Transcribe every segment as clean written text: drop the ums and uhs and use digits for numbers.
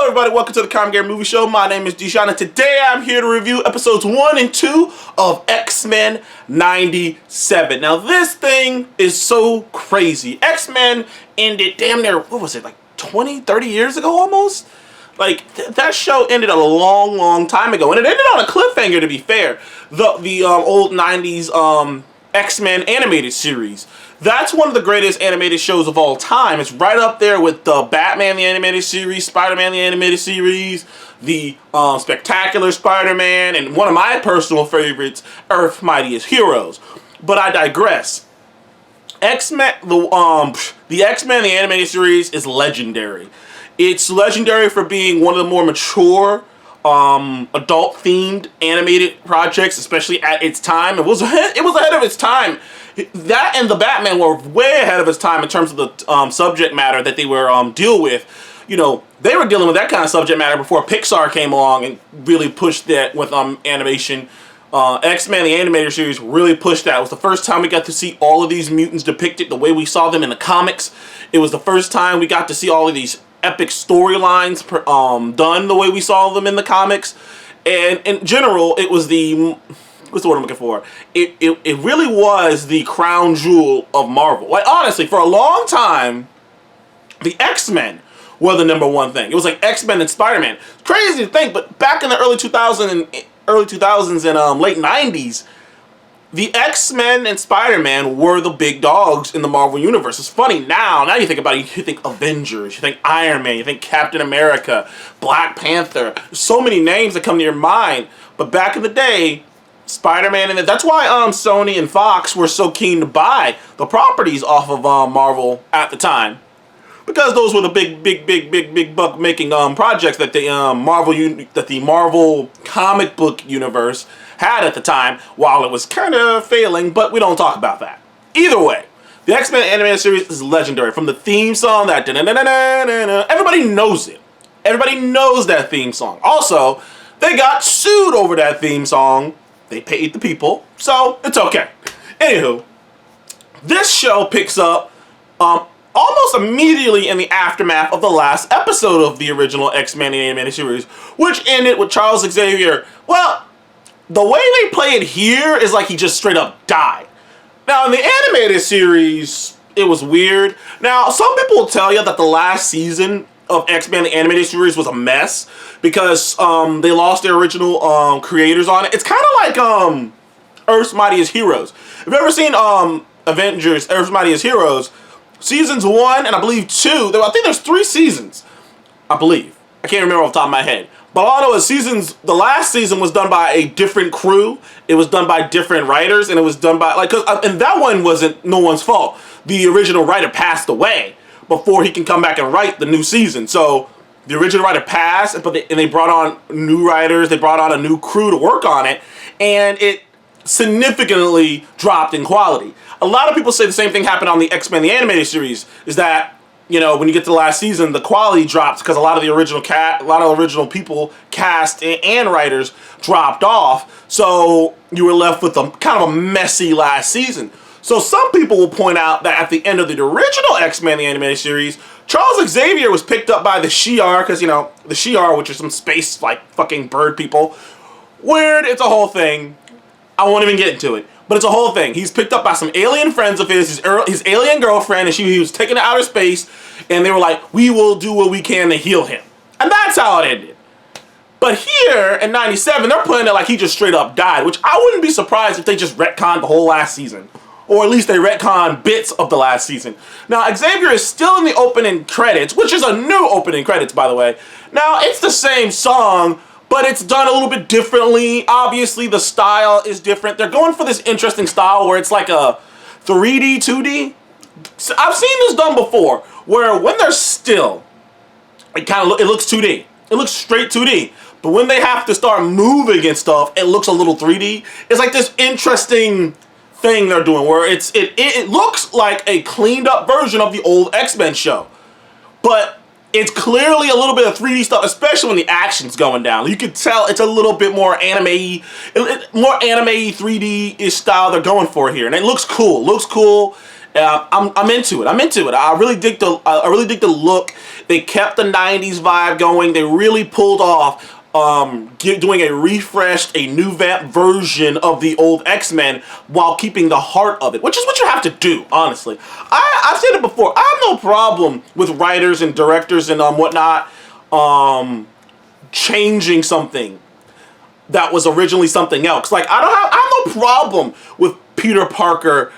everybody, welcome to the Comic Game Movie Show. My name is Deshaun, and today I'm here to review episodes 1 and 2 of X-Men 97. Now this thing is so crazy. X-Men ended damn near, what was it, like 20, 30 years ago almost? Like, that show ended a long time ago, and it ended on a cliffhanger, to be fair. The old 90s X-Men animated series. That's one of the greatest animated shows of all time. It's right up there with the Batman the Animated Series, Spider-Man the Animated Series, the Spectacular Spider-Man, and one of my personal favorites, Earth's Mightiest Heroes. But I digress. X-Men, the X-Men the Animated Series is legendary. It's legendary for being one of the more mature, adult-themed animated projects, especially at its time. It was ahead of its time. That and the Batman were way ahead of its time in terms of the subject matter that they were deal with. You know, they were dealing with that kind of subject matter before Pixar came along and really pushed that with animation. X-Men, the animated series, really pushed that. It was the first time we got to see all of these mutants depicted the way we saw them in the comics. It was the first time we got to see all of these epic storylines done the way we saw them in the comics. And in general, it was the... what's the word I'm looking for? It really was the crown jewel of Marvel. Like, honestly, for a long time, the X-Men were the #1 thing. It was like X-Men and Spider-Man. Crazy to think, but back in the early 2000s and late 90s, the X-Men and Spider-Man were the big dogs in the Marvel Universe. It's funny now you think about it, you think Avengers, you think Iron Man, you think Captain America, Black Panther. There's so many names that come to your mind. But back in the day, Spider-Man, and that's why Sony and Fox were so keen to buy the properties off of Marvel at the time, because those were the big buck making projects that the Marvel comic book universe had at the time, while it was kind of failing. But we don't talk about that. Either way, the X-Men animated series is legendary. From the theme song, that everybody knows it. Everybody knows that theme song. Also, they got sued over that theme song. They paid the people, so it's okay. Anywho, this show picks up almost immediately in the aftermath of the last episode of the original X-Men animated series, which ended with Charles Xavier. Well, the way they play it here is like he just straight up died. Now, in the animated series, it was weird. Now, some people will tell you that the last season of X-Men the animated series was a mess because they lost their original creators on it. It's kind of like Earth's Mightiest Heroes. If you've ever seen Avengers Earth's Mightiest Heroes, seasons 1 and I believe 2, I think there's 3 seasons, I believe. I can't remember off the top of my head. But all I know is the last season was done by a different crew. It was done by different writers, and it was done by, and that one wasn't no one's fault. The original writer passed away before he can come back and write the new season. So the original writer passed, but they brought on new writers, they brought on a new crew to work on it, and it significantly dropped in quality. A lot of people say the same thing happened on the X-Men the animated series, is that, you know, when you get to the last season, the quality drops because a lot of the original people, cast and writers dropped off, so you were left with a kind of a messy last season. So some people will point out that at the end of the original X-Men the animated series, Charles Xavier was picked up by the Shi'ar, because, you know, the Shi'ar, which are some space, like, fucking bird people. Weird, it's a whole thing. I won't even get into it. But it's a whole thing. He's picked up by some alien friends of his alien girlfriend, and he was taken to outer space, and they were like, we will do what we can to heal him. And that's how it ended. But here, in 97, they're putting it like he just straight up died, which I wouldn't be surprised if they just retconned the whole last season. Or at least they retconned bits of the last season. Now, Xavier is still in the opening credits, which is a new opening credits, by the way. Now, it's the same song, but it's done a little bit differently. Obviously, the style is different. They're going for this interesting style where it's like a 3D, 2D. I've seen this done before, where when they're still, it looks 2D. It looks straight 2D. But when they have to start moving and stuff, it looks a little 3D. It's like this interesting thing they're doing where it looks like a cleaned up version of the old X-Men show. But it's clearly a little bit of 3D stuff, especially when the action's going down. You can tell it's a little bit more anime-y, 3D-ish style they're going for here. And it looks cool. I'm into it. I'm into it. I really dig the look. They kept the '90s vibe going. They really pulled off doing a refreshed, a new vamp version of the old X-Men while keeping the heart of it, which is what you have to do, honestly. I've said it before. I have no problem with writers and directors and whatnot changing something that was originally something else. Like I have no problem with Peter Parker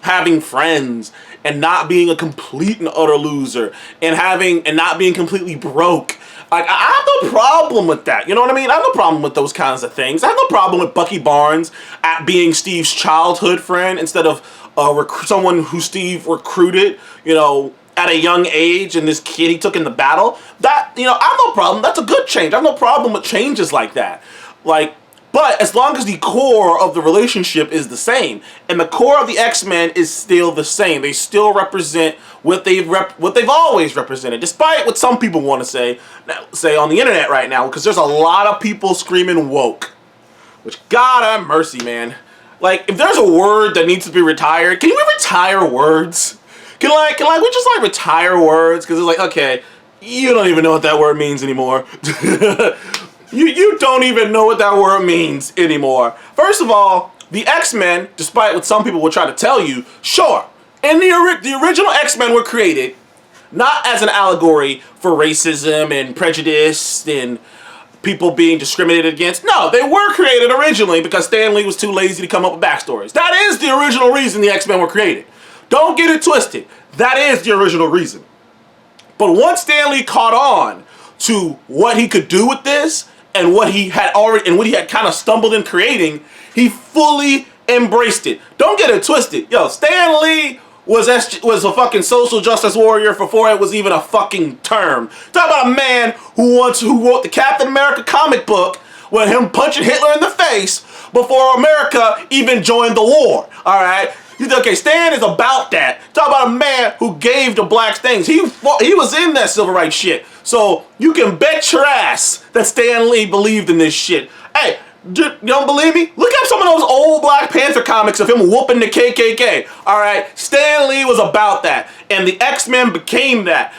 having friends and not being a complete and utter loser and not being completely broke. Like I have no problem with that. You know what I mean? I have no problem with those kinds of things. I have no problem with Bucky Barnes at being Steve's childhood friend instead of someone who Steve recruited, you know, at a young age, and this kid he took in the battle. That, you know, I have no problem. That's a good change. I have no problem with changes like that. Like, but as long as the core of the relationship is the same, and the core of the X-Men is still the same, they still represent what they've always represented, despite what some people want to say on the internet right now, because there's a lot of people screaming woke, which God have mercy, man. Like, if there's a word that needs to be retired, can we retire words? Can we just like retire words? Because it's like, okay, you don't even know what that word means anymore. You don't even know what that word means anymore. First of all, the X-Men, despite what some people will try to tell you, sure, and the original X-Men were created not as an allegory for racism and prejudice and people being discriminated against. No, they were created originally because Stan Lee was too lazy to come up with backstories. That is the original reason the X-Men were created. Don't get it twisted. That is the original reason. But once Stan Lee caught on to what he could do with this and what he had kind of stumbled in creating, he fully embraced it. Don't get it twisted. Yo, Stan Lee was a fucking social justice warrior before it was even a fucking term. Talk about a man who wrote the Captain America comic book with him punching Hitler in the face before America even joined the war. All right. Okay, Stan is about that. Talk about a man who gave the blacks things. He was in that civil rights shit. So you can bet your ass that Stan Lee believed in this shit. Hey, you don't believe me? Look up some of those old Black Panther comics of him whooping the KKK. All right, Stan Lee was about that, and the X-Men became that.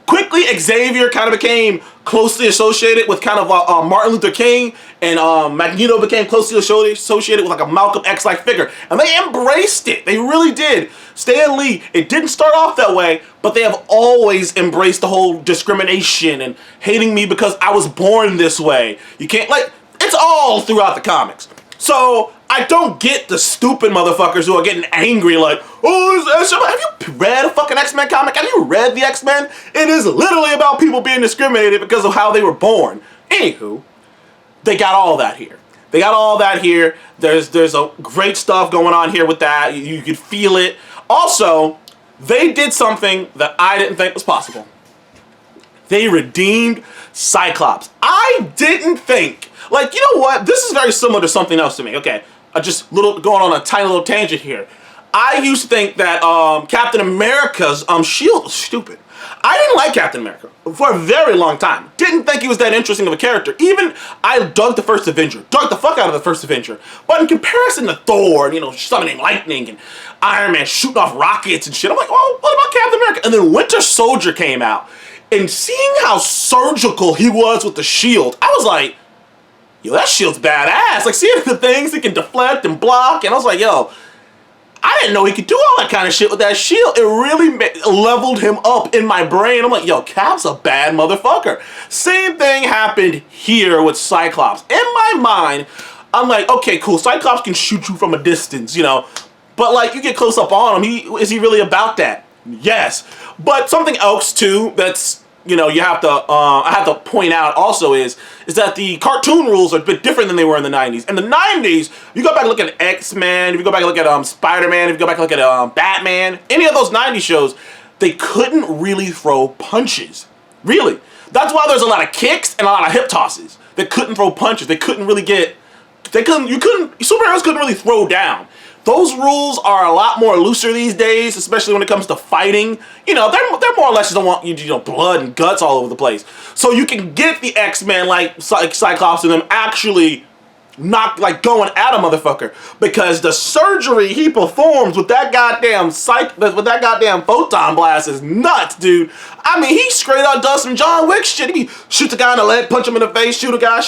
Quickly, Xavier kind of became closely associated with kind of Martin Luther King, and Magneto became closely associated with like a Malcolm X-like figure. And they embraced it. They really did. Stan Lee, it didn't start off that way, but they have always embraced the whole discrimination and hating me because I was born this way. You can't, like, it's all throughout the comics. So I don't get the stupid motherfuckers who are getting angry like, oh, have you read a fucking X-Men comic? Have you read the X-Men? It is literally about people being discriminated because of how they were born. Anywho, they got all that here. They got all that here. There's a great stuff going on here with that. You could feel it. Also, they did something that I didn't think was possible. They redeemed Cyclops. I didn't think. Like, you know what? This is very similar to something else to me. Okay, going on a tiny little tangent here. I used to think that Captain America's shield was stupid. I didn't like Captain America for a very long time. Didn't think he was that interesting of a character. Even I dug the first Avenger. Dug the fuck out of the first Avenger. But in comparison to Thor and, you know, summoning lightning and Iron Man shooting off rockets and shit, I'm like, oh, what about Captain America? And then Winter Soldier came out. And seeing how surgical he was with the shield, I was like, yo, that shield's badass. Like, seeing the things he can deflect and block, and I was like, yo, I didn't know he could do all that kind of shit with that shield. It really leveled him up in my brain. I'm like, yo, Cap's a bad motherfucker. Same thing happened here with Cyclops. In my mind, I'm like, okay, cool, Cyclops can shoot you from a distance, you know, but like, you get close up on him, is he really about that? Yes. But something else too that's, you know, you have to I have to point out also is that the cartoon rules are a bit different than they were in the 90s. In the 90s, you go back and look at X-Men, if you go back and look at Spider-Man, if you go back and look at Batman, any of those 90s shows, they couldn't really throw punches. Really. That's why there's a lot of kicks and a lot of hip tosses. They couldn't throw punches. They couldn't really superheroes couldn't really throw down. Those rules are a lot more looser these days, especially when it comes to fighting. You know, they're more or less just don't want, you know, blood and guts all over the place. So you can get the X-Men like Cyclops and them actually going at a motherfucker, because the surgery he performs with that goddamn photon blast is nuts, dude. I mean, he straight out does some John Wick shit. He shoots a guy in the leg, punch him in the face, shoot a guy,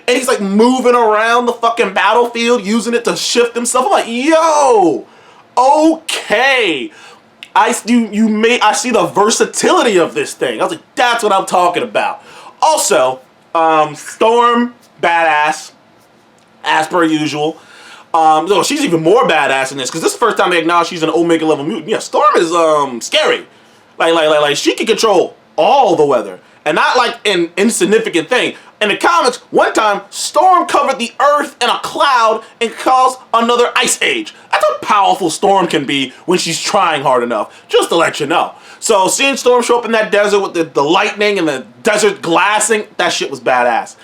and he's like moving around the fucking battlefield using it to shift himself. I'm like, yo, okay. I see the versatility of this thing. I was like, that's what I'm talking about. Also, Storm, badass, as per usual. No, she's even more badass in this, because this is the first time they acknowledge she's an Omega level mutant. Yeah, Storm is scary. Like she can control all the weather, and not like an insignificant thing. In the comics, one time, Storm covered the Earth in a cloud and caused another ice age. That's how powerful Storm can be when she's trying hard enough, just to let you know. So seeing Storm show up in that desert with the lightning and the desert glassing, that shit was badass.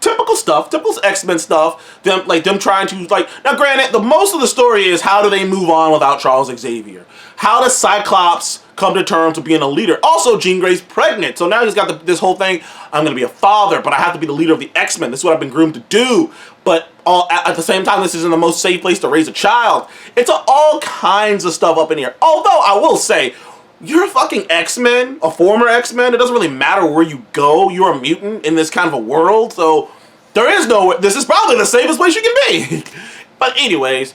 Typical stuff, typical X-Men stuff. Them trying to, now granted, the most of the story is how do they move on without Charles Xavier? How does Cyclops come to terms with being a leader? Also, Jean Grey's pregnant, so now he's got this whole thing, I'm gonna be a father, but I have to be the leader of the X-Men. This is what I've been groomed to do. But at the same time, this isn't the most safe place to raise a child. It's all kinds of stuff up in here. Although, I will say, you're a fucking X-Men, a former X-Men. It doesn't really matter where you go. You're a mutant in this kind of a world, so this is probably the safest place you can be. But anyways,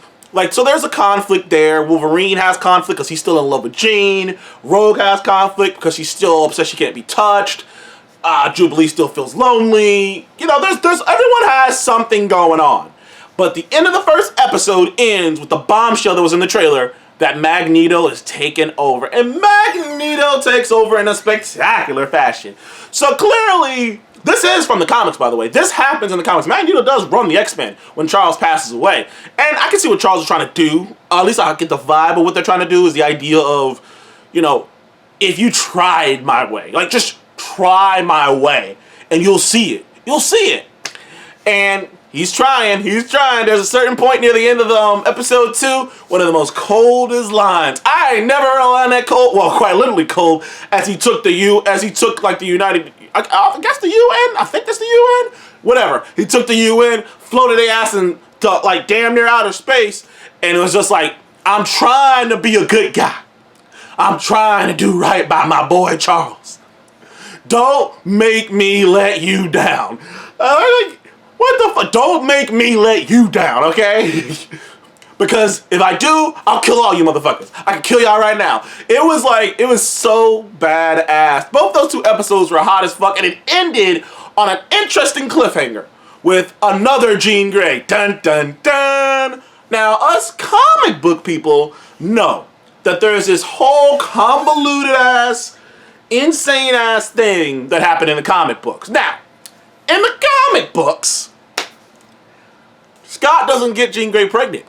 so there's a conflict there. Wolverine has conflict because he's still in love with Jean. Rogue has conflict because she's still upset she can't be touched. Jubilee still feels lonely. You know, there's everyone has something going on. But the end of the first episode ends with the bombshell that was in the trailer that Magneto is taken over. And Magneto takes over in a spectacular fashion. So clearly, this is from the comics, by the way. This happens in the comics. Magneto does run the X-Men when Charles passes away. And I can see what Charles is trying to do. At least I get the vibe of what they're trying to do, is the idea of, you know, if you tried my way, just try my way, and you'll see it. You'll see it. And he's trying. There's a certain point near the end of the episode 2, one of the most coldest lines. I ain't never heard a line that cold. Well, quite literally cold, as he took the United, I guess the UN. I think that's the UN. Whatever. He took the UN, floated their ass into damn near outer space, and it was just like, I'm trying to be a good guy. I'm trying to do right by my boy Charles. Don't make me let you down. What the fuck? Don't make me let you down, okay? Because if I do, I'll kill all you motherfuckers. I can kill y'all right now. It was so badass. Both those 2 episodes were hot as fuck, and it ended on an interesting cliffhanger with another Jean Grey. Dun, dun, dun. Now, us comic book people know that there's this whole convoluted ass, insane ass thing that happened in the comic books. Now, in the comic Scott doesn't get Jean Grey pregnant.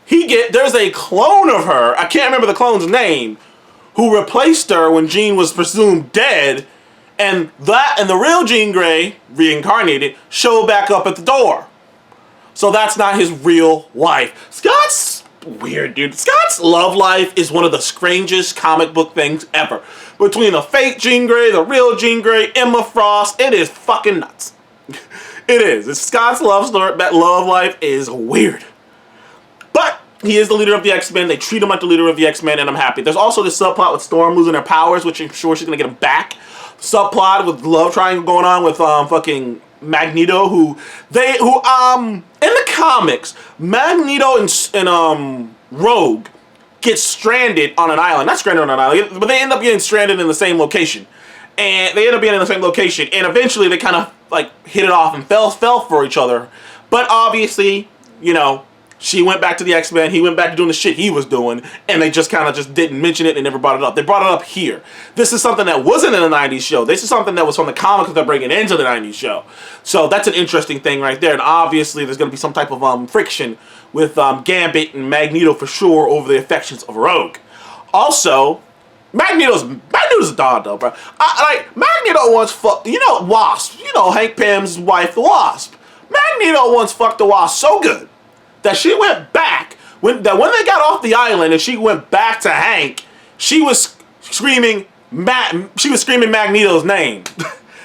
There's a clone of her, I can't remember the clone's name, who replaced her when Jean was presumed dead, and the real Jean Grey, reincarnated, showed back up at the door. So that's not his real wife. Scott's weird, dude. Scott's love life is one of the strangest comic book things ever. Between the fake Jean Grey, the real Jean Grey, Emma Frost, it is fucking nuts. It is. Scott's love life is weird. But he is the leader of the X-Men. They treat him like the leader of the X-Men, and I'm happy. There's also this subplot with Storm losing her powers, which I'm sure she's gonna get them back. Subplot with love triangle going on with fucking Magneto, who in the comics, Magneto and Rogue get stranded on an island. Not stranded on an island, but they end up getting stranded in the same location. And they end up being in the same location, and eventually they kind of hit it off and fell for each other. But obviously, you know, she went back to the X-Men, he went back to doing the shit he was doing, and they just kind of just didn't mention it and never brought it up. They brought it up here. This is something that wasn't in the 90s show. This is something that was from the comics that they're bringing into the 90s show. So that's an interesting thing right there. And obviously there's going to be some type of friction with Gambit and Magneto for sure over the affections of Rogue. Also, Magneto's a dog though, bro. Magneto once fucked, Wasp. Hank Pym's wife, the Wasp. Magneto once fucked the Wasp so good that she went back, when they got off the island and she went back to Hank, she was screaming Magneto's name.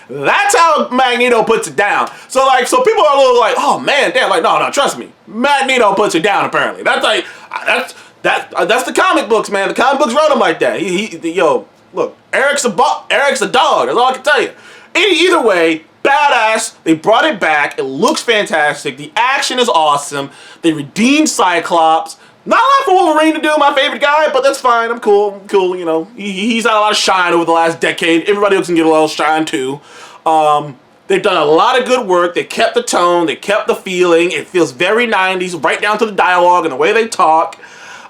That's how Magneto puts it down. So like, so people are a little like, oh man, damn, like, no, trust me, Magneto puts it down. Apparently, that's like, that's the comic books, man. The comic books wrote him like that. Yo, look, Eric's a dog. That's all I can tell you. Either way, badass. They brought it back. It looks fantastic. The action is awesome. They redeemed Cyclops. Not a lot for Wolverine to do, my favorite guy, but that's fine. I'm cool. You know, he's had a lot of shine over the last decade. Everybody else can get a little shine too. They've done a lot of good work. They kept the tone. They kept the feeling. It feels very 90s, right down to the dialogue and the way they talk.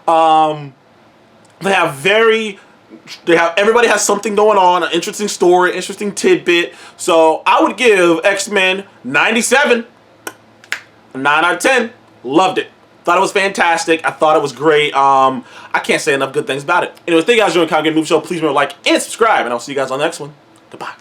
Everybody has something going on, an interesting story, interesting tidbit. So I would give X-Men 97 a 9 out of 10. Loved it. Thought it was fantastic. I thought it was great. I can't say enough good things about it. Anyways, thank you guys for joining the Comic Game Noob Show. Please remember to like and subscribe, and I'll see you guys on the next one. Goodbye.